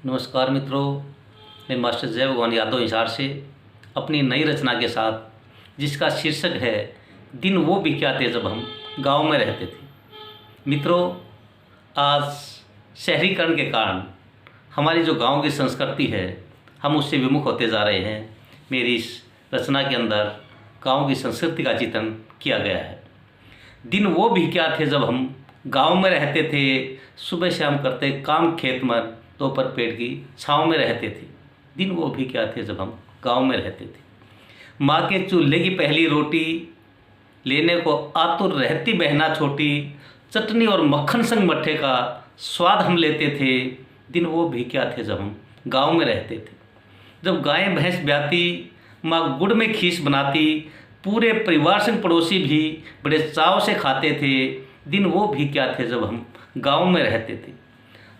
नमस्कार मित्रों, मैं मास्टर जय भगवान यादव हिसार से अपनी नई रचना के साथ, जिसका शीर्षक है दिन वो भी क्या थे जब हम गांव में रहते थे। मित्रों, आज शहरीकरण के कारण हमारी जो गांव की संस्कृति है, हम उससे विमुख होते जा रहे हैं। मेरी इस रचना के अंदर गांव की संस्कृति का चित्रण किया गया है। दिन वो भी क्या थे जब हम गांव में रहते थे, सुबह शाम करते काम खेत में, दोपहर पेड़ की छाँव में रहते थे। दिन वो भी क्या थे जब हम गांव में रहते थे। माँ के चूल्हे की पहली रोटी लेने को आतुर रहती बहना छोटी, चटनी और मक्खन संग मट्ठे का स्वाद हम लेते थे। दिन वो भी क्या थे जब हम गांव में रहते थे। जब गायें भैंस ब्याती, माँ गुड़ में खीस बनाती, पूरे परिवार संग पड़ोसी भी बड़े चाव से खाते थे। दिन वो भी क्या थे जब हम गांव में रहते थे।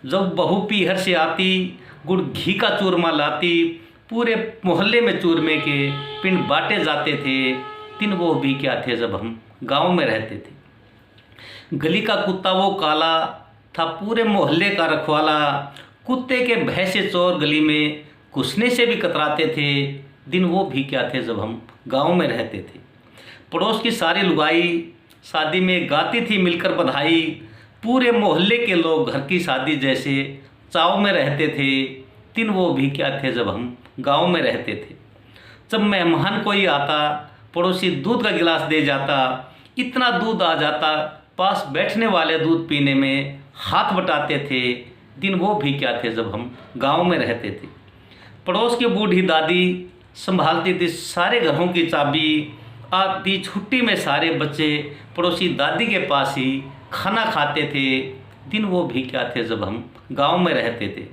जब बहू पीहर से आती, गुड़ घी का चूरमा लाती, पूरे मोहल्ले में चूरमे के पिंड बांटे जाते थे। दिन वो भी क्या थे जब हम गांव में रहते थे। गली का कुत्ता वो काला था, पूरे मोहल्ले का रखवाला, कुत्ते के भैंसे चोर गली में घुसने से भी कतराते थे। दिन वो भी क्या थे जब हम गांव में रहते थे। पड़ोस की सारी लुगाई शादी में गाती थी मिलकर बधाई, पूरे मोहल्ले के लोग घर की शादी जैसे चाव में रहते थे। दिन वो भी क्या थे जब हम गांव में रहते थे। जब मेहमान कोई आता, पड़ोसी दूध का गिलास दे जाता, इतना दूध आ जाता पास बैठने वाले दूध पीने में हाथ बटाते थे। दिन वो भी क्या थे जब हम गांव में रहते थे। पड़ोस की बूढ़ी दादी संभालती थी सारे घरों की चाबी, आती छुट्टी में सारे बच्चे पड़ोसी दादी के पास ही खाना खाते थे। दिन वो भी क्या थे जब हम गांव में रहते थे।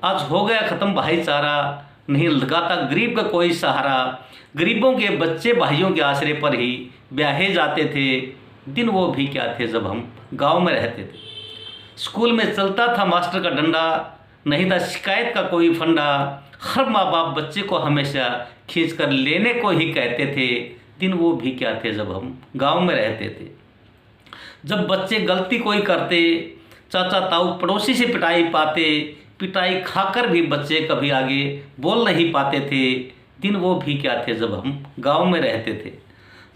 आज हो गया ख़त्म भाईचारा, नहीं लगाता गरीब का कोई सहारा, गरीबों के बच्चे भाइयों के आसरे पर ही ब्याहे जाते थे। दिन वो भी क्या थे जब हम गांव में रहते थे। स्कूल में चलता था मास्टर का डंडा, नहीं था शिकायत का कोई फंडा, हर माँ बाप बच्चे को हमेशा खींच कर लेने को ही कहते थे। दिन वो भी क्या थे जब हम गांव में रहते थे। जब बच्चे गलती कोई करते, चाचा ताऊ पड़ोसी से पिटाई पाते, पिटाई खाकर भी बच्चे कभी आगे बोल नहीं पाते थे। दिन वो भी क्या थे जब हम गांव में रहते थे।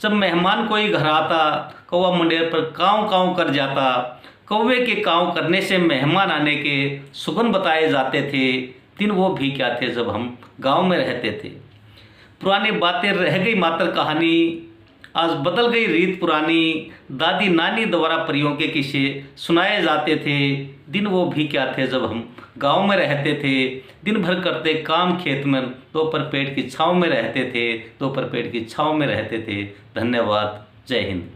जब मेहमान कोई घर आता, कौवा मंडेर पर काँव काँव कर जाता, कौवे के काँव करने से मेहमान आने के सुगन बताए जाते थे। दिन वो भी क्या थे जब हम गांव में रहते थे। पुरानी बातें रह गई मात्र कहानी, आज बदल गई रीत पुरानी, दादी नानी द्वारा परियों के किस्से सुनाए जाते थे। दिन वो भी क्या थे जब हम गांव में रहते थे। दिन भर करते काम खेत में, दोपहर पेड़ की छाँव में रहते थे। धन्यवाद। जय हिंद।